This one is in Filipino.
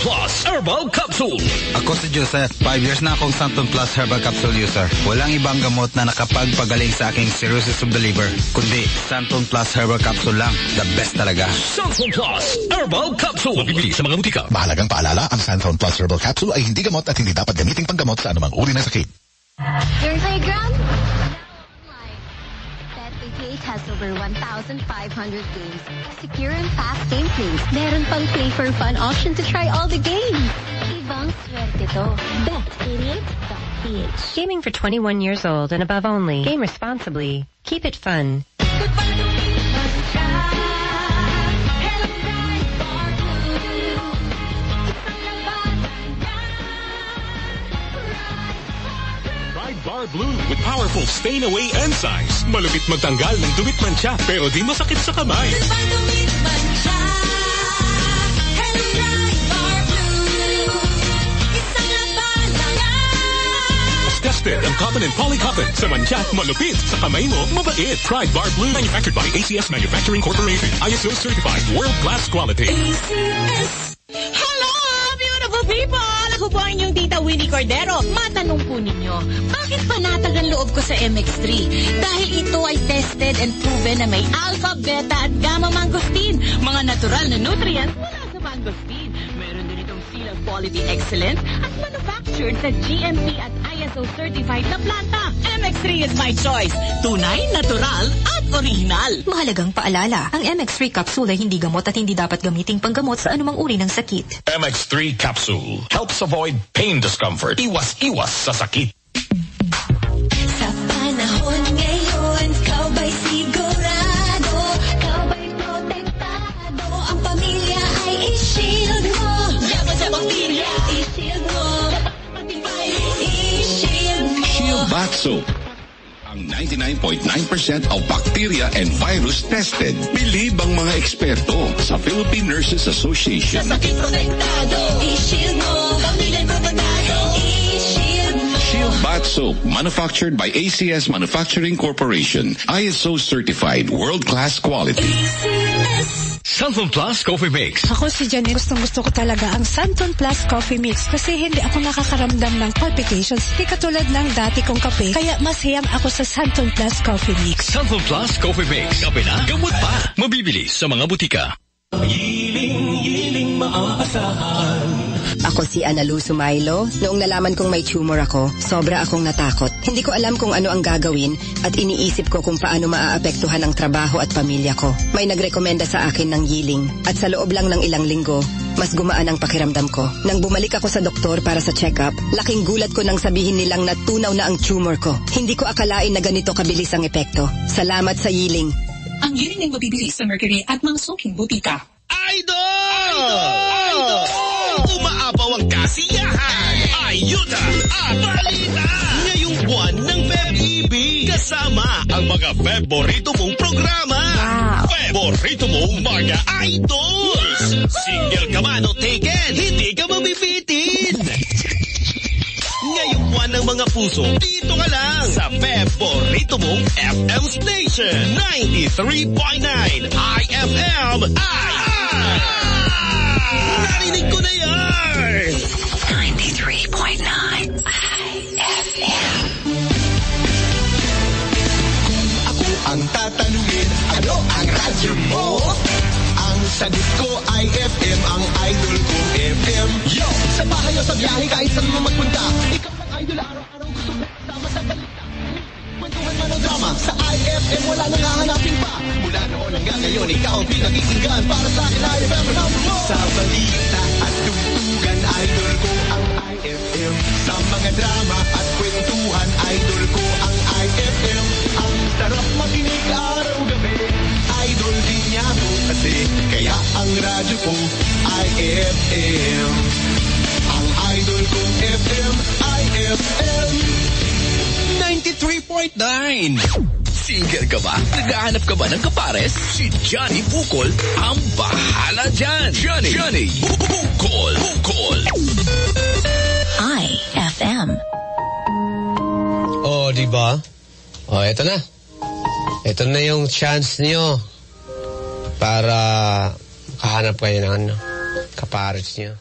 Plus Herbal Capsule. Ako si Joseph. 5 years na akong Santon Plus Herbal Capsule user. Walang ibang gamot na nakapagpagaling sa aking cirrhosis of the liver, kundi Santon Plus Herbal Capsule lang. The best talaga. Santon Plus Herbal Capsule. Mabibili sa mga butika. Mahalagang paalala, ang Santon Plus Herbal Capsule ay hindi gamot at hindi dapat gamiting panggamot sa anumang uri ng sakit. Your playground? Bet88 has over 1,500 games. Secure and fast gameplays. Meron pang play for fun option to try all the games. Ibang swerte to. Bet88.ph. Gaming for 21 years old and above only. Game responsibly. Keep it fun. Bar Blue with powerful stain-away enzymes. Malupit magtanggal ng dumit mancha pero di masakit sa kamay. Tested ang cotton and polycotton sa mancha, malupit sa kamay mo, mabait. Try Bar Blue, manufactured by ACS Manufacturing Corporation. ISO certified, world-class quality. Hello, beautiful people! Ako po ang inyong tita Winnie Cordero. Matanong po ninyo, bakit panatag ang loob ko sa MX3? Dahil ito ay tested and proven na may alpha, beta at gamma mangosteen. Mga natural na nutrients mula sa mangosteen. Meron din itong seal of quality excellence at manufactured sa GMP at ISO certified na planta. MX3 is my choice. Tunay, natural at original. Mahalagang paalala, ang MX3 capsule ay hindi gamot at hindi dapat gamiting panggamot sa anumang uri ng sakit. MX3 Capsule helps avoid pain discomfort. Iwas-iwas sa sakit. Sa panahon ngayon, kau ba'y sigurado? Kau ba'y protektado? Ang pamilya ay i-shield mo. Laban sa bakterya, i-shield mo. Matibay, i-shield mo. Shield Bath Soap. Ang 99.9% of bacteria and virus tested. Believe ang mga eksperto sa Philippine Nurses Association. Sa sakit protektado, i-shield mo. Pamilya protektado, i-shield mo. Shield Bath Soap, manufactured by ACS Manufacturing Corporation. ISO certified, world-class quality. Santon Plus Coffee Mix. Ako si Janet. Gustong-gusto ko talaga ang Santon Plus Coffee Mix kasi hindi ako nakakaramdam ng palpitations. Di katulad ng dati kong kape. Kaya mas hiyang ako sa Santon Plus Coffee Mix. Santon Plus Coffee Mix. Kape na, gamot pa. Mabibili sa mga butika. Hiling maasahan. Ako si Analu Sumailo. Noong nalaman kong may tumor ako, sobra akong natakot. Hindi ko alam kung ano ang gagawin at iniisip ko kung paano maaapektuhan ang trabaho at pamilya ko. May nagrekomenda sa akin ng Yiling at sa loob lang ng ilang linggo, mas gumaan ang pakiramdam ko. Nang bumalik ako sa doktor para sa check-up, laking gulat ko nang sabihin nilang natunaw na ang tumor ko. Hindi ko akalain na ganito kabilis ang epekto. Salamat sa Yiling. Ang Yiling ay mabibili sa Mercury at mga suking butika. Idol! Umaapaw ang kasiyahan, ayuda at balita. Ngayong buwan ng Feb-EB, kasama ang mga favorito mong programa. Favorito mong mga idols. Single ka man o taken, hindi ka mabibitin. Ngayong buwan ng mga puso, dito ka lang sa favorito mong FM station. 93.9 IFM. Narinig ko na yan! 93.9 IFM. Kung ako ang tatanungin, ano ang radyo mo? Ang sagot ko ay FM, ang idol ko FM. Yo! Sa bahay o sa biyahe, kahit saan mo magpunta, ikaw ang idol, araw-araw gusto mo kasama sa balita. Kwentuhan man o drama, sa IFM wala nang hahanapin pa. Mula noon hanggang ngayon, ikaw ang pinakikinggan. Para sa akin, IFM ang number one. Sa balita at tugtugan, idol ko ang IFM. Sa mga drama at kwentuhan, idol ko ang IFM. Ang sarap makinig araw-gabi, idol din niya ako kasi. Kaya ang radyo ko, IFM. Ang idol kong FM, IFM 93.9. Single ka ba? Naghahanap ka ba ng kapares? Si Johnny Bukol ang bahala dyan. Johnny Bukol. IFM. Oh, di ba? Oh, eto na. Ito na yung chance niyo para makahanap kayo ng kapares niyo.